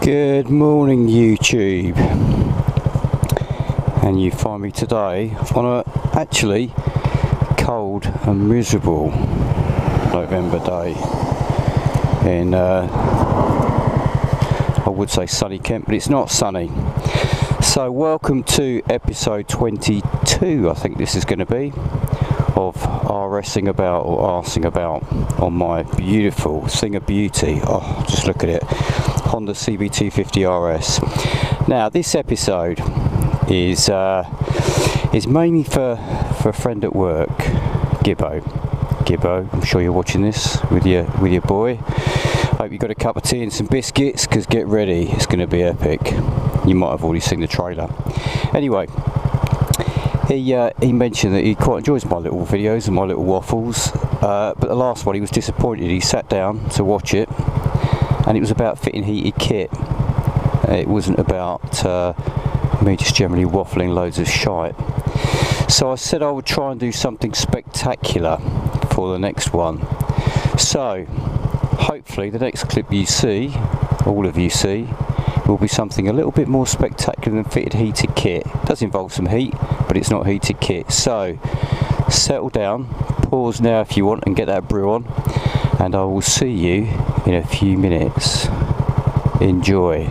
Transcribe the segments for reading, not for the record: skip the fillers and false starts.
Good morning, YouTube, and you find me today on a actually cold and miserable November day in I would say sunny Kent, but it's not sunny. So welcome to episode 22, I think this is going to be, of RSing about or arsing about on my beautiful thing of beauty. Oh, just look at it, Honda CB250RS. Now this episode is mainly for a friend at work, Gibbo, I'm sure you're watching this with your boy. Hope you got a cup of tea and some biscuits, because get ready, it's going to be epic. You might have already seen the trailer. Anyway, he mentioned that he quite enjoys my little videos and my little waffles, but the last one he was disappointed. He sat down to watch it and it was about fitting heated kit. It wasn't about me just generally waffling loads of shite. So I said I would try and do something spectacular for the next one. So hopefully the next clip you see, all of you see, will be something a little bit more spectacular than fitted heated kit. It does involve some heat, but it's not heated kit. So settle down, pause now if you want and get that brew on, and I will see you in a few minutes. Enjoy.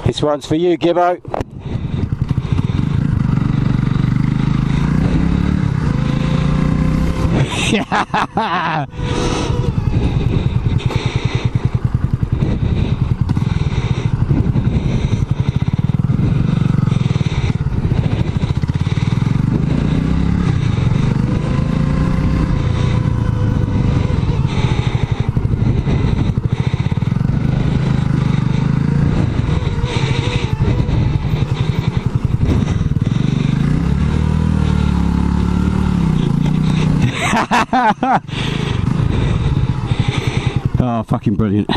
This one's for you, Gibbo. Oh, fucking brilliant.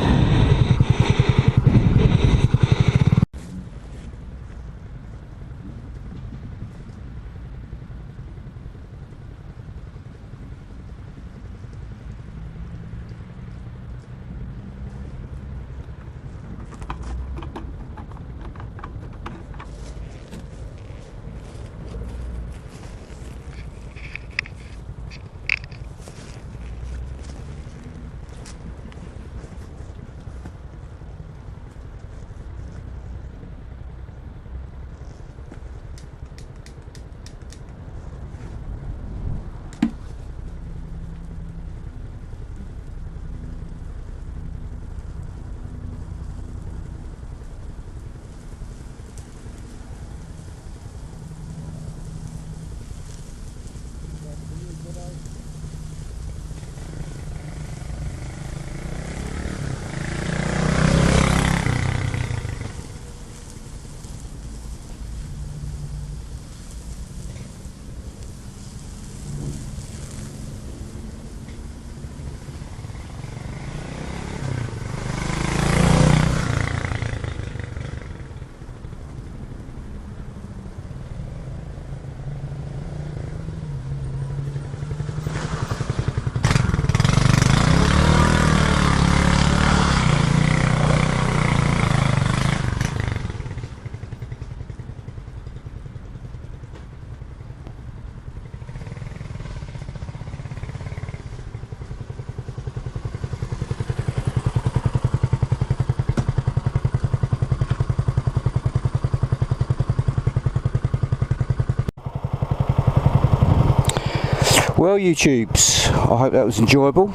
Well, YouTubes, I hope that was enjoyable.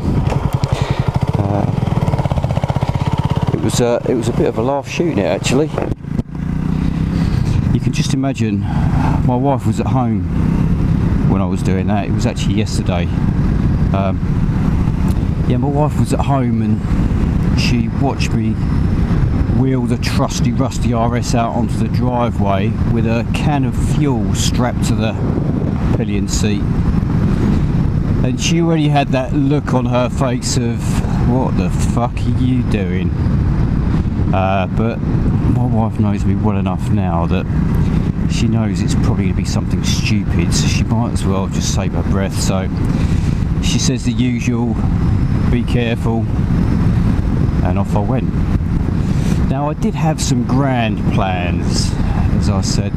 It was a bit of a laugh shooting it, actually. You can just imagine, my wife was at home when I was doing that. It was actually yesterday. Yeah, my wife was at home and she watched me wheel the trusty rusty RS out onto the driveway with a can of fuel strapped to the pillion seat. And she already had that look on her face of, what the fuck are you doing? But my wife knows me well enough now that she knows it's probably going to be something stupid, so she might as well just save her breath. So she says the usual, be careful, and off I went. Now I did have some grand plans, as I said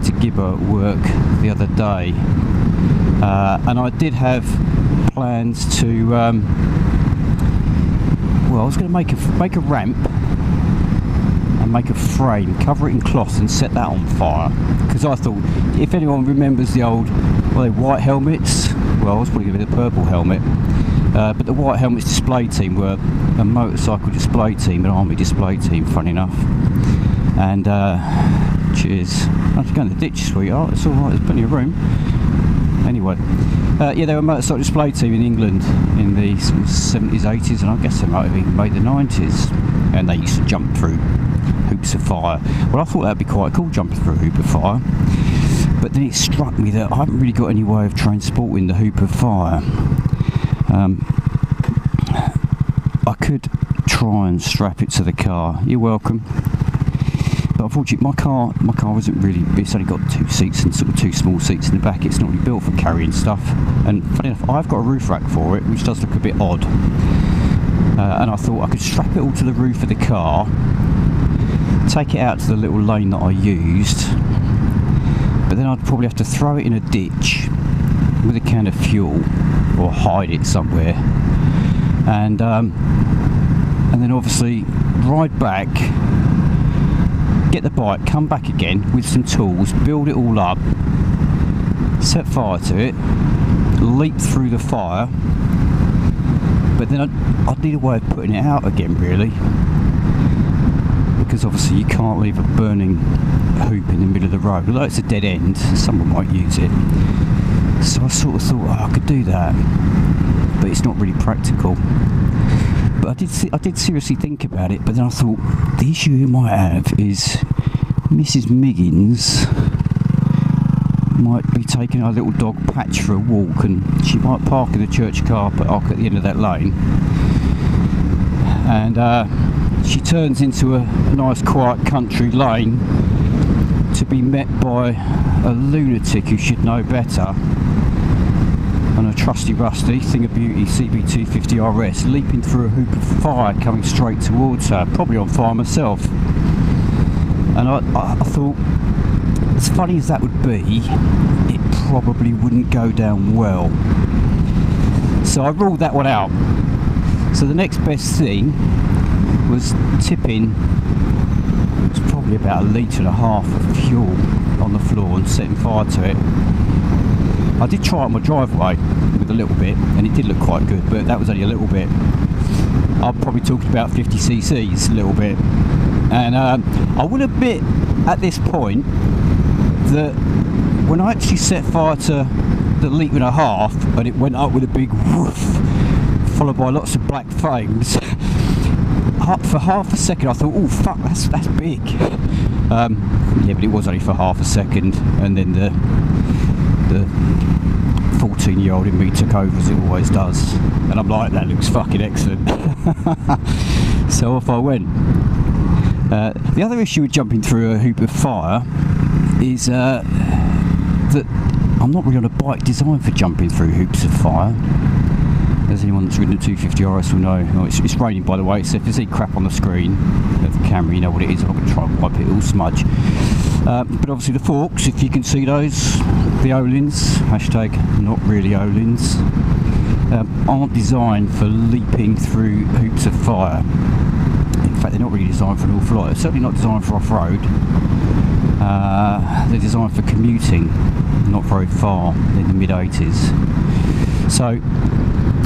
to Gibber at work the other day, and I did have plans to well, I was going to make a ramp and make a frame, cover it in cloth and set that on fire, because I thought, if anyone remembers the old, well, white helmets, well, I was probably going to be the purple helmet, but the white helmets display team were a motorcycle display team, an army display team, funny enough. And cheers. I have to go in the ditch, sweetheart, it's alright, there's plenty of room. Anyway, yeah, they were a motorcycle display team in England in the 70s, 80s, and I guess they might have even made the 90s. And they used to jump through hoops of fire. Well, I thought that'd be quite cool, jumping through a hoop of fire. But then it struck me that I haven't really got any way of transporting the hoop of fire. I could try and strap it to the car. You're welcome. But unfortunately, my car isn't really. It's only got 2 seats and sort of 2 small seats in the back. It's not really built for carrying stuff. And funny enough, I've got a roof rack for it, which does look a bit odd. And I thought I could strap it all to the roof of the car, take it out to the little lane that I used, but then I'd probably have to throw it in a ditch with a can of fuel or hide it somewhere, and then obviously ride back, get the bike, come back again with some tools, build it all up, set fire to it, leap through the fire, but then I'd need a way of putting it out again, really, because obviously you can't leave a burning hoop in the middle of the road. Although it's a dead end, someone might use it. So I sort of thought, oh, I could do that, but it's not really practical. But I did seriously think about it, but then I thought, the issue you might have is Mrs. Miggins might be taking her little dog Patch for a walk, and she might park in the church car park at the end of that lane, and she turns into a nice quiet country lane to be met by a lunatic who should know better, and a trusty rusty thing of beauty CB250RS leaping through a hoop of fire coming straight towards her, probably on fire myself. And I thought, as funny as that would be, it probably wouldn't go down well. So I ruled that one out. So the next best thing was tipping, it was probably about 1.5 litres of fuel on the floor and setting fire to it. I did try it on my driveway with a little bit, and it did look quite good, but that was only a little bit. I'm probably talking about 50 cc's, a little bit. And I will admit at this point that when I actually set fire to the 1.5 litres and it went up with a big woof, followed by lots of black flames, for half a second I thought, oh fuck, that's big. Yeah, but it was only for half a second, and then the 14-year-old in me took over, as it always does, and I'm like, that looks fucking excellent. So off I went. The other issue with jumping through a hoop of fire is that I'm not really on a bike designed for jumping through hoops of fire. As anyone that's ridden a 250RS will know. Oh, it's raining, by the way, so if there's any crap on the screen of the camera, you know what it is. I'm not going to try and wipe it, all smudge. But obviously the forks, if you can see those, the O-lins, hashtag not really O-lins, aren't designed for leaping through hoops of fire. In fact, they're not really designed for an awful lot. They're certainly not designed for off-road. They're designed for commuting, not very far, in the mid-80s. So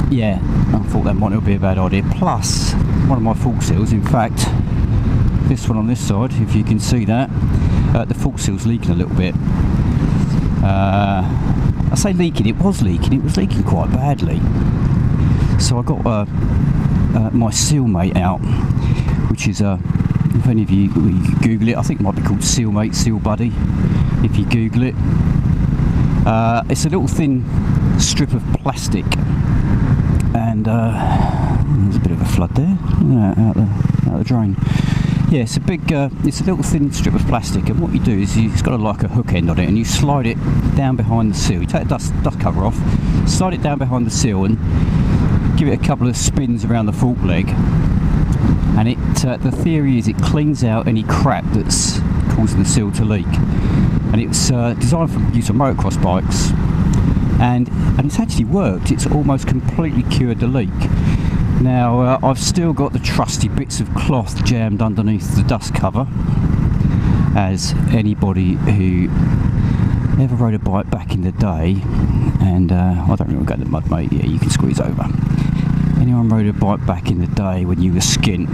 yeah, I thought that might not be a bad idea. Plus, one of my fork seals, in fact, this one on this side, if you can see that, the fork seal's leaking a little bit. I say leaking, it was leaking quite badly. So I got my Sealmate out, which is if any of you Google it, I think it might be called Sealmate, Seal Buddy, if you Google it. It's a little thin strip of plastic, and there's a bit of a flood there, out the drain. Yeah, it's a little thin strip of plastic, and what you do is it's got like a hook end on it, and you slide it down behind the seal. You take the dust cover off, slide it down behind the seal, and give it a couple of spins around the fork leg. And the theory is it cleans out any crap that's causing the seal to leak. And it's designed for use on motocross bikes, and it's actually worked. It's almost completely cured the leak. Now I've still got the trusty bits of cloth jammed underneath the dust cover, as anybody who ever rode a bike back in the day, and I don't really go to the mud, mate, yeah, you can squeeze over. Anyone rode a bike back in the day when you were skint,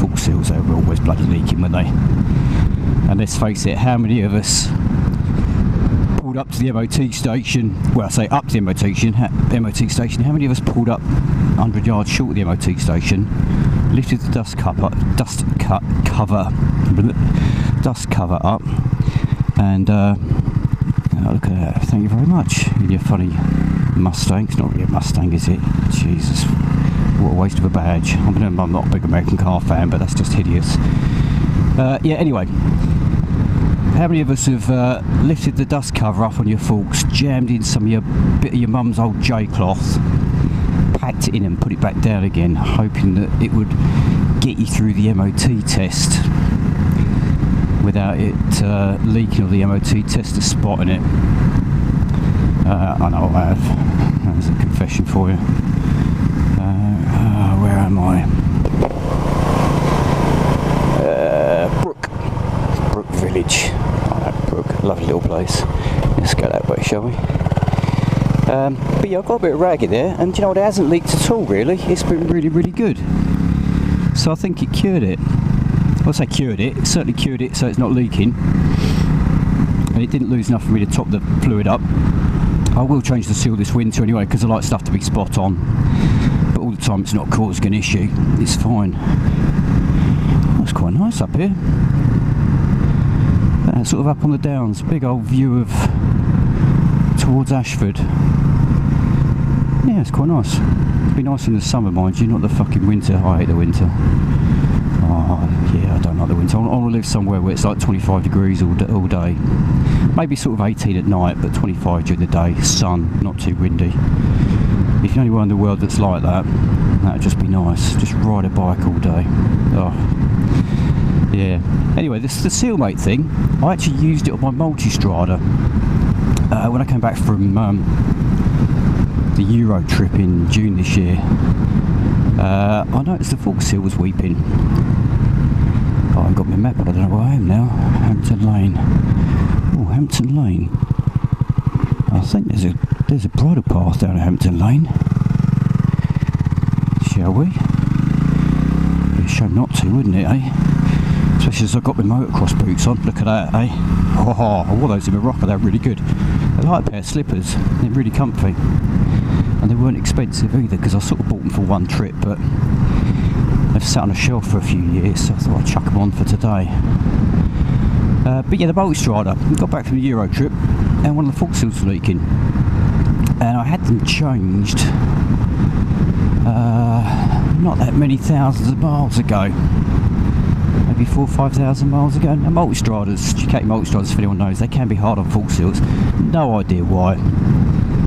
fork seals, they were always bloody leaking, weren't they? And let's face it, how many of us pulled up to the MOT station, well, I say up to the MOT station, how many of us pulled up 100 yards short of the MOT station, lifted the dust cover up, and look at that, thank you very much, in your funny Mustang. It's not really a Mustang, is it? Jesus, what a waste of a badge. I'm not a big American car fan, but that's just hideous. Yeah, anyway, how many of us have lifted the dust cover up on your forks, jammed in some of bit of your mum's old J-cloth, packed it in and put it back down again, hoping that it would get you through the MOT test without it leaking, or the MOT tester spotting it? I know I have. There's a confession for you. Where am I? Brook Village. Brook, lovely little place. Let's go that way, shall we? But yeah, I've got a bit of rag in there, and you know what, it hasn't leaked at all really. It's been really, really good. So I think it cured it. Well, I say cured it, it certainly cured it so it's not leaking. And it didn't lose enough for me to top the fluid up. I will change the seal this winter anyway, because I like stuff to be spot on. But all the time it's not causing an issue. It's fine. That's quite nice up here. Sort of up on the downs, big old view of towards Ashford. Yeah, it's quite nice. It'd be nice in the summer, mind you, not the fucking winter. I hate the winter. Oh yeah, I don't like the winter. I want to live somewhere where it's like 25 degrees all day. Maybe sort of 18 at night, but 25 during the day. Sun, not too windy. If you're anywhere in the world that's like that, that'd just be nice. Just ride a bike all day. Oh, yeah. Anyway, the Sealmate thing, I actually used it on my Multistrada when I came back from the Euro trip in June this year. I noticed the fork seal was weeping. Oh, I haven't got my map, but I don't know where I am now. Hampton Lane. Oh, Hampton Lane. I think there's a bridle path down at Hampton Lane. Shall we? Be a shame not to, wouldn't it, eh? Especially as I've got my motocross boots on. Look at that, eh? Oh, I wore those in Morocco, they're really good. They're like a pair of slippers, they're really comfy. And they weren't expensive either, because I sort of bought them for one trip, but they've sat on a shelf for a few years, so I thought I'd chuck them on for today. But yeah, the Multistrada, I got back from the Euro trip, and one of the fork seals was leaking. And I had them changed not that many thousands of miles ago. Maybe 4,000 or 5,000 miles ago. Now Multistradas, Ducati Multistradas, if anyone knows, they can be hard on fork seals. No idea why.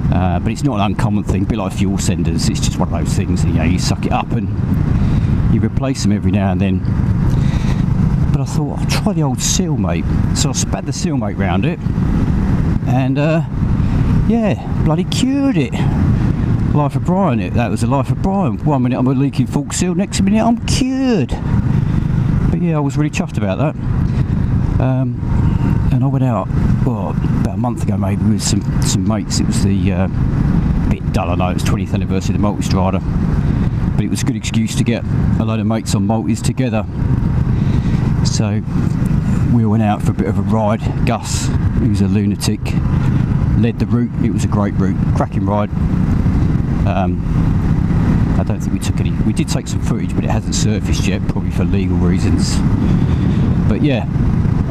But it's not an uncommon thing, a bit like fuel senders. It's just one of those things, you know, you suck it up and you replace them every now and then. But I thought, I'll try the old Sealmate. So I spat the Sealmate round it, and yeah, bloody cured it. Life of Brian, that was the life of Brian. 1 minute I'm a leaking fork seal, next minute I'm cured. But yeah, I was really chuffed about that. and I went out about a month ago maybe with some mates. It was the bit dull, I know, it's 20th anniversary of the Multistrada, but it was a good excuse to get a load of mates on multis together. So we went out for a bit of a ride. Gus, who's a lunatic, led the route. It was a great route, cracking ride. I don't think we took any. We did take some footage, but it hasn't surfaced yet, probably for legal reasons. But yeah,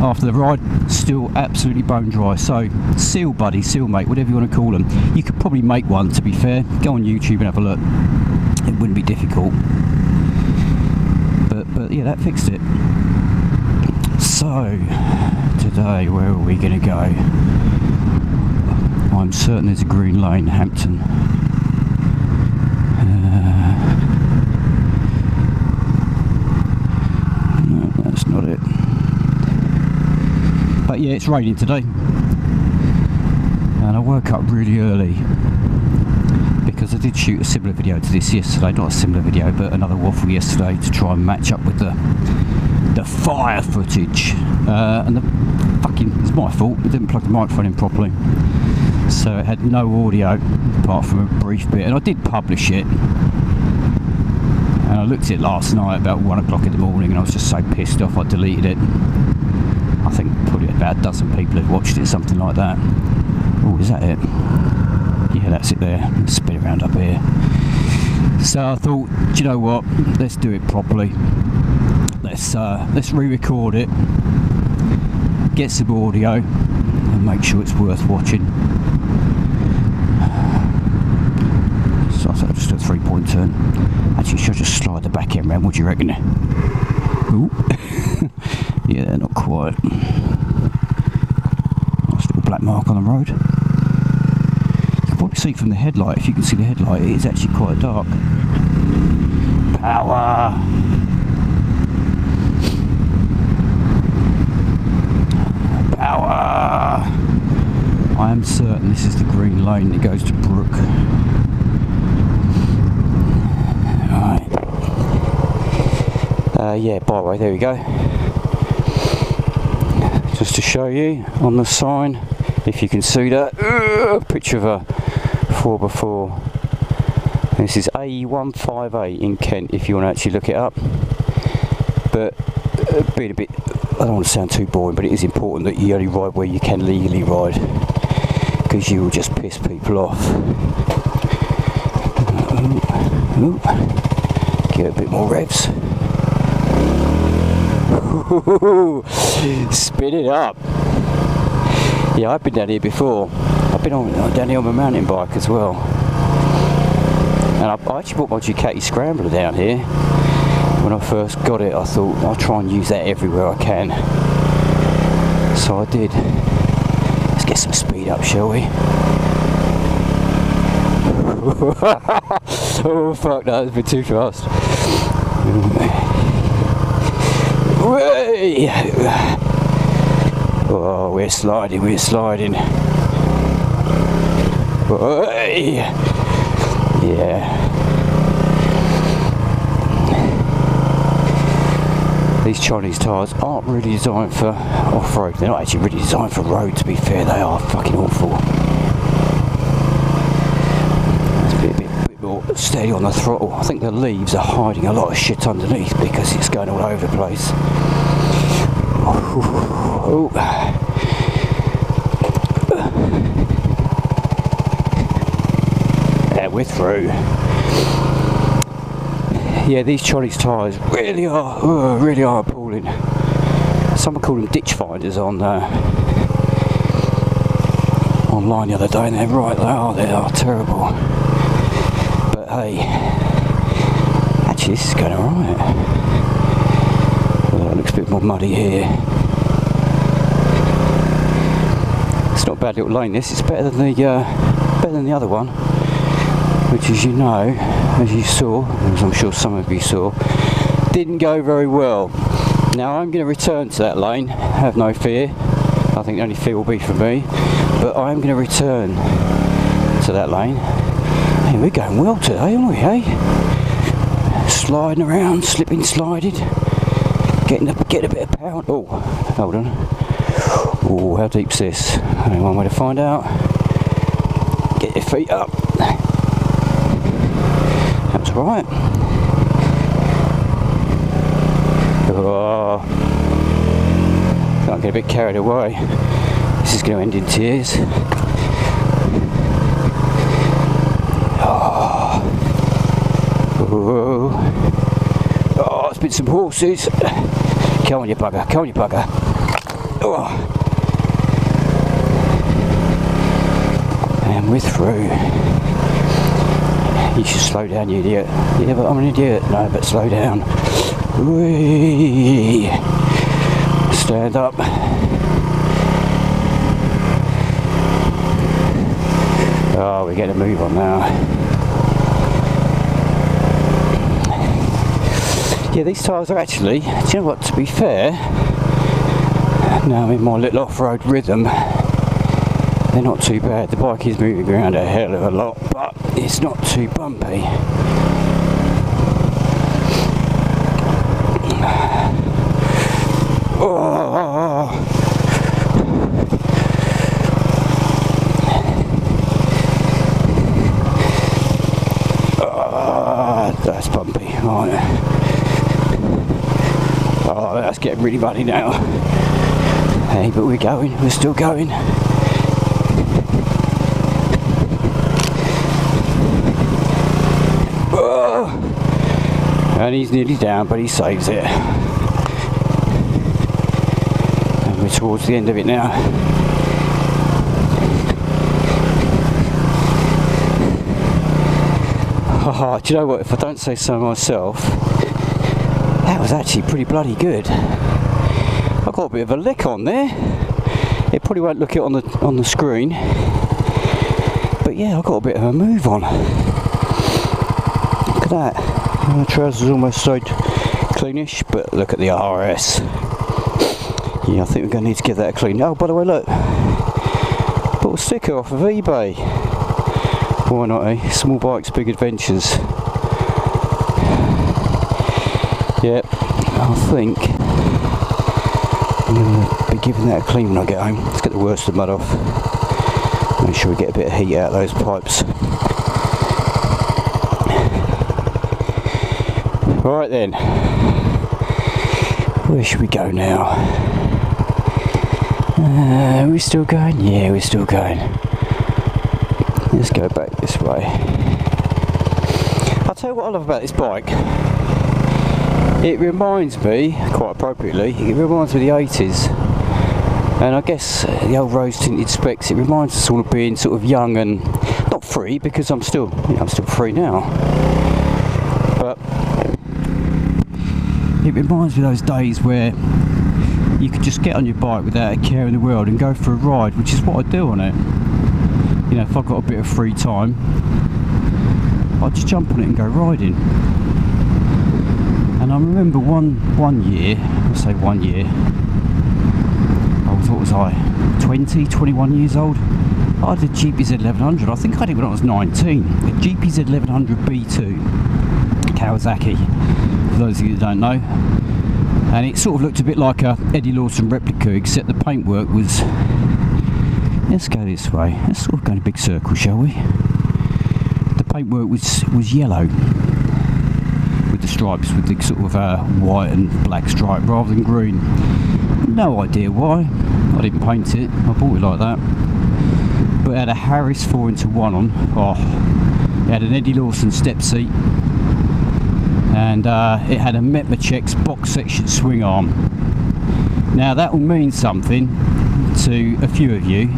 after the ride, still absolutely bone dry. So seal buddy, seal mate, whatever you want to call them. You could probably make one, to be fair. Go on YouTube and have a look. It wouldn't be difficult. But yeah, that fixed it. So today, where are we going to go? I'm certain there's a green lane, Hampton. No, that's not it. But yeah, it's raining today, and I woke up really early because I did shoot a similar video to this yesterday. Not a similar video, but another waffle yesterday to try and match up with the fire footage. And it's my fault, I didn't plug the microphone in properly, so it had no audio apart from a brief bit, and I did publish it. And I looked at it last night about 1 o'clock in the morning, and I was just so pissed off I deleted it. I think probably about a dozen people have watched it, something like that. Oh, is that it? Yeah, that's it there. Let's spin around up here. So I thought, do you know what? Let's do it properly. Let's re-record it, get some audio, and make sure it's worth watching. So I thought I'd just do a 3-point turn. Actually, should I just slide the back end round? What do you reckon? Ooh. Yeah, not quite. Nice little black mark on the road. You can probably see from the headlight, if you can see the headlight, it is actually quite dark. Power! Power! I am certain this is the green lane that goes to Brook. Right. Yeah, by the way, there we go. Just to show you on the sign, if you can see that, picture of a 4x4. This is A158 in Kent, if you want to actually look it up. But being a bit, I don't want to sound too boring, but it is important that you only ride where you can legally ride, because you will just piss people off. Get a bit more revs. Spin it up. Yeah, I've been down here before. I've been down here on my mountain bike as well. And I actually bought my Ducati Scrambler down here. When I first got it, I thought I'll try and use that everywhere I can. So I did. Let's get some speed up, shall we? Oh fuck, no, that's a bit too fast. Oh, we're sliding. Yeah. These Chinese tyres aren't really designed for off-road. They're not actually really designed for road, to be fair. They are fucking awful. Let's be a bit more steady on the throttle. I think the leaves are hiding a lot of shit underneath because it's going all over the place. Oh. Yeah, we're through. Yeah, these Chinese tyres really are appalling. Someone called them ditch finders on online the other day, and they're right, they are terrible. But hey, actually this is going alright. Well, it looks a bit more muddy here. It's not a bad little lane, this. It's better than the other one, which, as you know, as you saw, as I'm sure some of you saw, didn't go very well. Now I'm going to return to that lane, have no fear. I think the only fear will be for me, but I'm going to return to that lane. Hey, we're going well today, aren't we, hey? Sliding around, slipping, sliding, getting a bit of power. Oh, hold on. Oh, how deep's this? Only one way to find out. Get your feet up. That's right. Oh, can't get a bit carried away. This is going to end in tears. Oh, oh, it's been some horses. Come on, you bugger. Come on, you bugger. Oh. And we're through. You should slow down, you idiot. Yeah, but I'm an idiot. No, but slow down. Whee! Stand up. Oh, we get a move on now. Yeah, these tyres are actually, do you know what, to be fair, now I'm in my little off-road rhythm, they're not too bad. The bike is moving around a hell of a lot, but it's not too bumpy. Oh. Oh, that's bumpy. Oh, oh, that's getting really muddy now. Hey, but we're going. We're still going. Oh. And he's nearly down, but he saves it. We're towards the end of it now. Oh, do you know what, if I don't say so myself, that was actually pretty bloody good. I got a bit of a lick on there. It probably won't look it on the screen, but yeah, I got a bit of a move on. Look at that. My trousers almost stayed cleanish, but look at the RS. Yeah, I think we're going to need to give that a clean. Oh, by the way, look. Bought a sticker off of eBay. Why not, eh? Small bikes, big adventures. Yep, I think I'm going to be giving that a clean when I get home. Let's get the worst of the mud off. Make sure we get a bit of heat out of those pipes. Right then. Where should we go now? Are we still going? Yeah, we're still going. Let's go back this way. I'll tell you what I love about this bike. It reminds me, quite appropriately, it reminds me of the 80's. And I guess the old rose tinted specs, it reminds us all of being sort of young and not free, because I'm still free now. But it reminds me of those days where you could just get on your bike without a care in the world and go for a ride, which is what I do on it. You know, if I've got a bit of free time, I'll just jump on it and go riding. And I remember one year, I say 1 year, what was I, 20, 21 years old? I had a GPZ 1100, I think I had it when I was 19. A GPZ 1100 B2, Kawasaki, for those of you that don't know. And it sort of looked a bit like a Eddie Lawson replica, except the paintwork was... Let's go this way. Let's sort of go in a big circle, shall we? The paintwork was yellow, with the stripes, with the sort of white and black stripe rather than green. No idea why. I didn't paint it. I bought it like that. But it had a Harris 4x1 on. Oh, it had an Eddie Lawson step seat. And it had a Metmachek's box section swing arm. Now that will mean something to a few of you,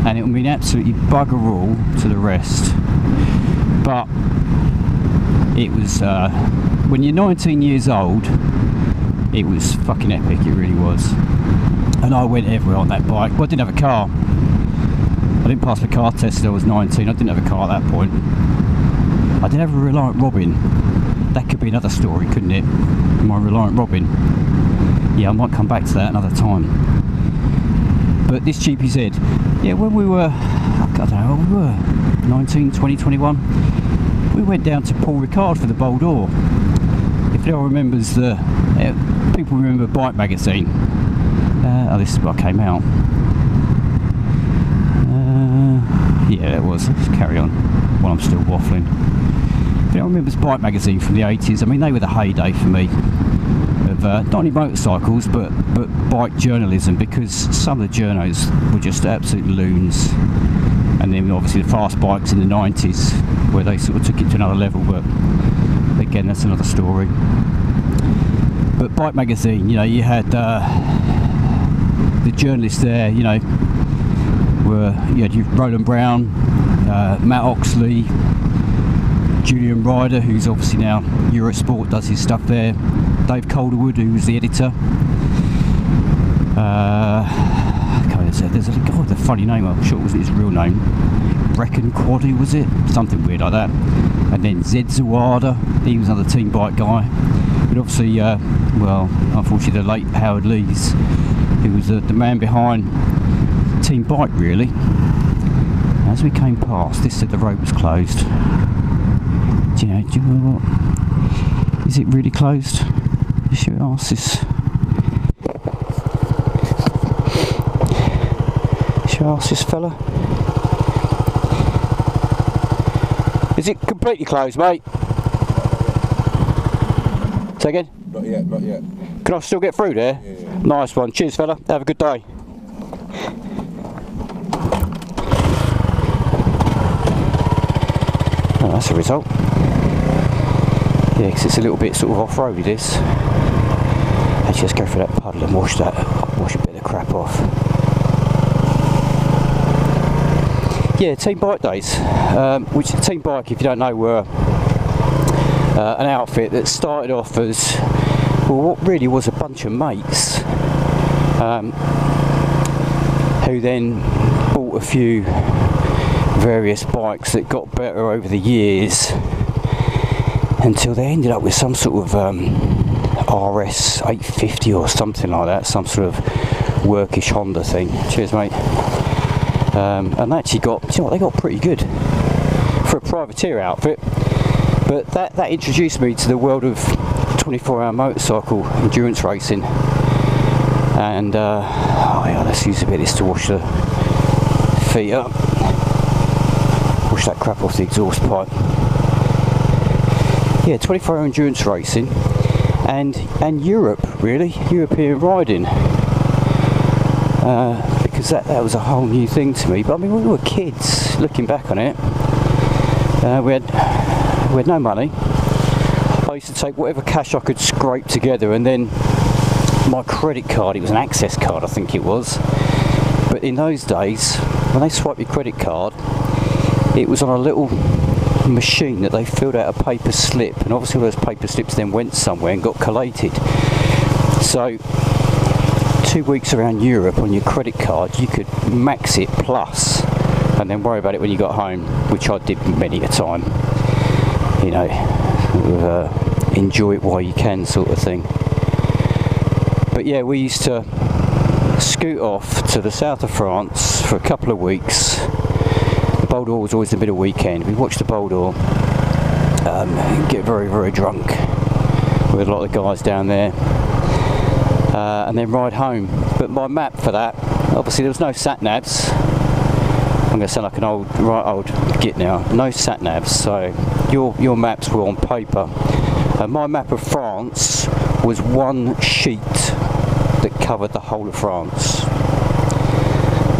and it will mean absolutely bugger all to the rest. But it was, when you're 19 years old, it was fucking epic, it really was. And I went everywhere on that bike. Well, I didn't have a car. I didn't pass the car test until I was 19. I didn't have a car at that point. I did have a Reliant Robin. That could be another story, couldn't it? My Reliant Robin. Yeah, I might come back to that another time. But this GPZ, yeah, when we were, I don't know, we were 19, 20, 21, we went down to Paul Ricard for the Bold Or. If anyone remembers people remember Bike Magazine. Oh, this is where I came out. Yeah, it was. Let's carry on while I'm still waffling. If anyone remembers Bike Magazine from the 80s, I mean, they were the heyday for me of not only motorcycles but bike journalism, because some of the journos were just absolute loons. And then obviously the fast bikes in the 90s, where they sort of took it to another level, but again, that's another story. But Bike Magazine, you know, you had the journalists there, you know, you had Roland Brown, Matt Oxley, Julian Ryder, who's obviously now Eurosport, does his stuff there, Dave Calderwood, who was the editor. There's a guy with a funny name, I'm sure it wasn't his real name. Brecken Quaddy, was it? Something weird like that. And then Zed Zawada, he was another team bike guy. But obviously, well, unfortunately, the late Howard Lees, who was the man behind Team Bike, really. As we came past, this said the road was closed. Do you know what? Is it really closed? You should ask this. Should I ask this fella? Is it completely closed, mate? Say again? Not yet, not yet. Can I still get through there? Yeah. Nice one. Cheers, fella. Have a good day. Oh, that's a result. Yeah, because it's a little bit sort of off-roady, this. Actually, let's go for that puddle and wash a bit of the crap off. Yeah, Team Bike days, which Team Bike, if you don't know, were an outfit that started off as, well, what really was a bunch of mates who then bought a few various bikes that got better over the years until they ended up with some sort of RS 850 or something like that, some sort of workish Honda thing. Cheers, mate. And they actually got, you know what, they got pretty good for a privateer outfit. But that introduced me to the world of 24-hour motorcycle endurance racing. And oh yeah, let's use a bit of this to wash the feet up. Wash that crap off the exhaust pipe. Yeah, 24-hour endurance racing and Europe, really, European riding. Because that was a whole new thing to me. But I mean, when we were kids, looking back on it, we had no money. I used to take whatever cash I could scrape together, and then my credit card, it was an Access card, I think it was. But in those days, when they swiped your credit card, it was on a little machine that they filled out a paper slip, and obviously those paper slips then went somewhere and got collated. So 2 weeks around Europe on your credit card, you could max it plus, and then worry about it when you got home, which I did many a time. You know, enjoy it while you can, sort of thing. But yeah, we used to scoot off to the south of France for a couple of weeks. The Bol d'Or was always the middle weekend. We'd watch the Bol d'Or, get very, very drunk with a lot of the guys down there, and then ride home. But my map for that, obviously there was no sat-navs. I'm going to sound like an old git now. No sat-navs, so your maps were on paper. My map of France was one sheet that covered the whole of France.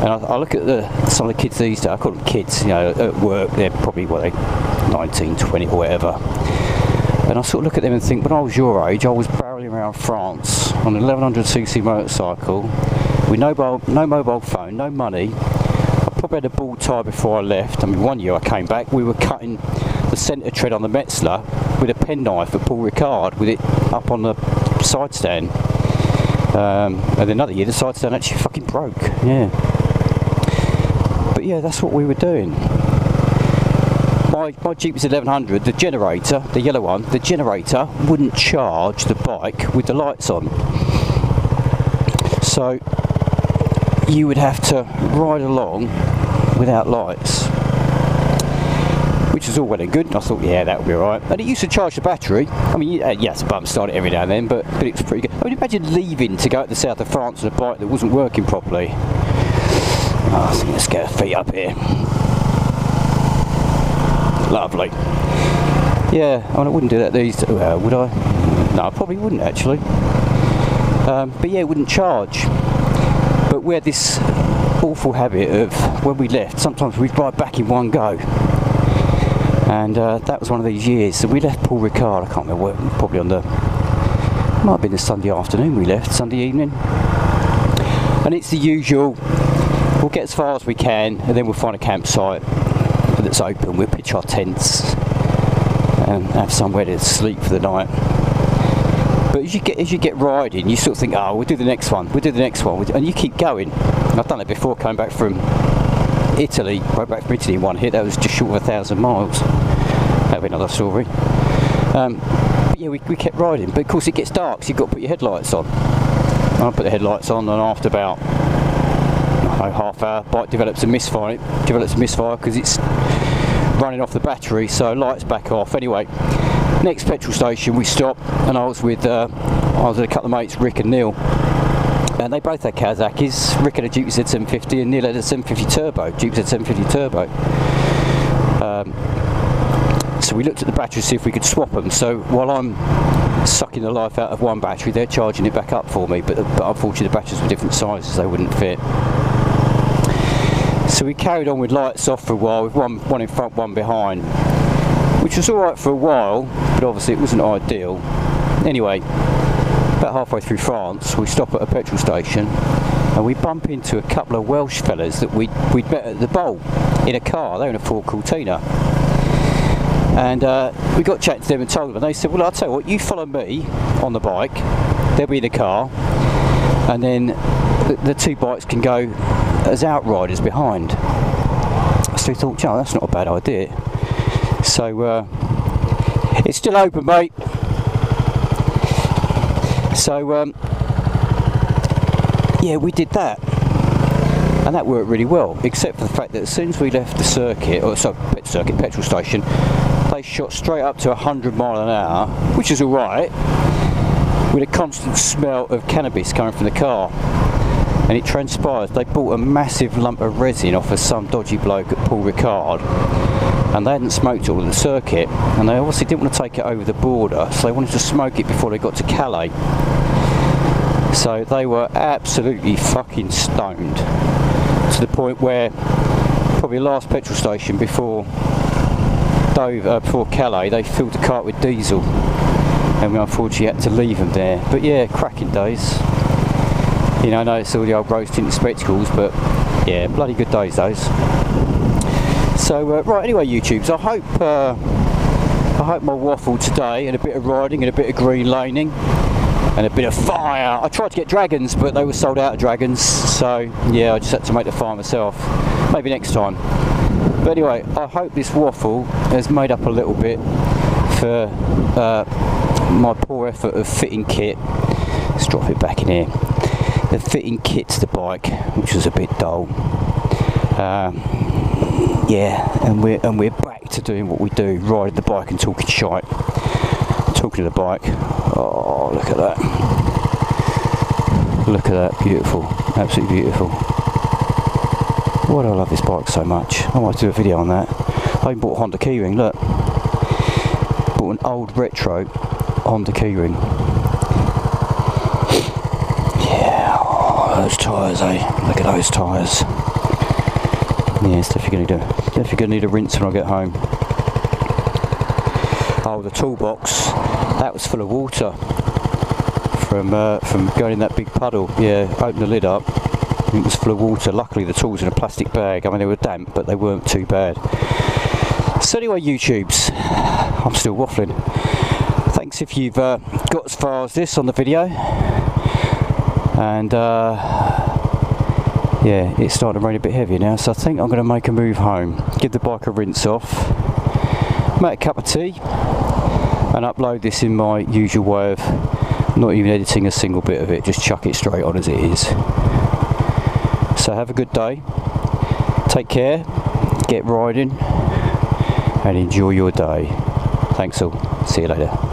And I look at some of the kids these days, I call them kids, you know, at work, they're probably, what, they 19, 20 or whatever. And I sort of look at them and think, when I was your age, I was barreling around France on an 1100cc motorcycle with no mobile phone, no money. I probably had a bald tie before I left. I mean, one year I came back, we were cutting the centre tread on the Metzler with a penknife at Paul Ricard with it up on the side stand. And then another year the side stand actually fucking broke, yeah. But yeah, that's what we were doing. My Jeep was 1100, the generator, the yellow one, the generator wouldn't charge the bike with the lights on. So you would have to ride along without lights. which was all well and good, and I thought, yeah, that would be alright. And it used to charge the battery. I mean, yes, bump start it every now and then, but it was pretty good. I mean, imagine leaving to go to the south of France on a bike that wasn't working properly. Oh, I think let's get our feet up here. Lovely. Yeah, I mean, I wouldn't do that these days, would I? No, I probably wouldn't actually. But yeah, it wouldn't charge. But we had this awful habit of, when we left, sometimes we'd ride back in one go. And that was one of these years. So we left Paul Ricard, I can't remember, probably on the, might have been the Sunday afternoon we left, Sunday evening. And it's the usual, we'll get as far as we can, and then we'll find a campsite that's open. We'll pitch our tents and have somewhere to sleep for the night. But as you get riding, you sort of think, oh, we'll do the next one, and you keep going. And I've done it before, coming back from Italy, right back from Italy in one hit. That was just short of 1,000 miles. That'll be another story. But yeah, we kept riding, but of course it gets dark, so you've got to put your headlights on. And I put the headlights on, and after about, I don't know, half hour, bike develops a misfire. It develops a misfire because it's running off the battery, so lights back off. Anyway, next petrol station we stopped, and I was with a couple of mates, Rick and Neil, and they both had Kawasaki's. Rick had a Duke Z750 and Neil had a 750 Turbo, Duke Z750 Turbo. So we looked at the battery to see if we could swap them. So while I'm sucking the life out of one battery, they're charging it back up for me, but unfortunately the batteries were different sizes, they wouldn't fit. So we carried on with lights off for a while, with one in front, one behind, which was alright for a while, but obviously it wasn't ideal. Anyway, about halfway through France, we stop at a petrol station and we bump into a couple of Welsh fellas that we'd met at the bowl in a car. They were in a Ford Cortina. And we got chatting to them and told them, and they said, well, I'll tell you what, you follow me on the bike, they'll be in the car, and then the two bikes can go as outriders behind. So we thought, oh, that's not a bad idea. So it's still open, mate. So yeah, we did that, and that worked really well, except for the fact that as soon as we left the circuit, or sorry, petrol station, they shot straight up to 100 miles an hour, which is alright, with a constant smell of cannabis coming from the car. And it transpires they bought a massive lump of resin off of some dodgy bloke at Paul Ricard, and they hadn't smoked all of the circuit, and they obviously didn't want to take it over the border, so they wanted to smoke it before they got to Calais. So they were absolutely fucking stoned, to the point where probably the last petrol station before Calais, they filled the cart with diesel, and we unfortunately had to leave them there. But yeah, cracking days. You know, I know it's all the old rose tinted spectacles, but yeah, bloody good days those. So right, anyway, YouTubes, I hope my waffle today, and a bit of riding, and a bit of green laning, and a bit of fire. I tried to get dragons, but they were sold out of dragons, so yeah, I just had to make the fire myself. Maybe next time. But anyway, I hope this waffle has made up a little bit for my poor effort of fitting kit. Let's drop it back in here. The fitting kit to the bike, which was a bit dull. Yeah, and we're back to doing what we do, riding the bike and talking shite. Talking to the bike. Oh, look at that. Look at that, beautiful, absolutely beautiful. Why do I love this bike so much? I might do a video on that. I even bought a Honda keyring, look. Bought an old retro Honda keyring. Yeah, oh, those tyres, eh? Look at those tyres. Yeah, it's definitely going to need a rinse when I get home. Oh, the toolbox, that was full of water from going in that big puddle. Yeah, open the lid up. It was full of water. Luckily the tools in a plastic bag. I mean, they were damp, but they weren't too bad. So anyway, YouTubes, I'm still waffling. Thanks if you've got as far as this on the video. And yeah, it's starting to rain a bit heavier now, so I think I'm going to make a move home. Give the bike a rinse off, make a cup of tea, and upload this in my usual way of not even editing a single bit of it, just chuck it straight on as it is. So have a good day, take care, get riding, and enjoy your day. Thanks all. See you later.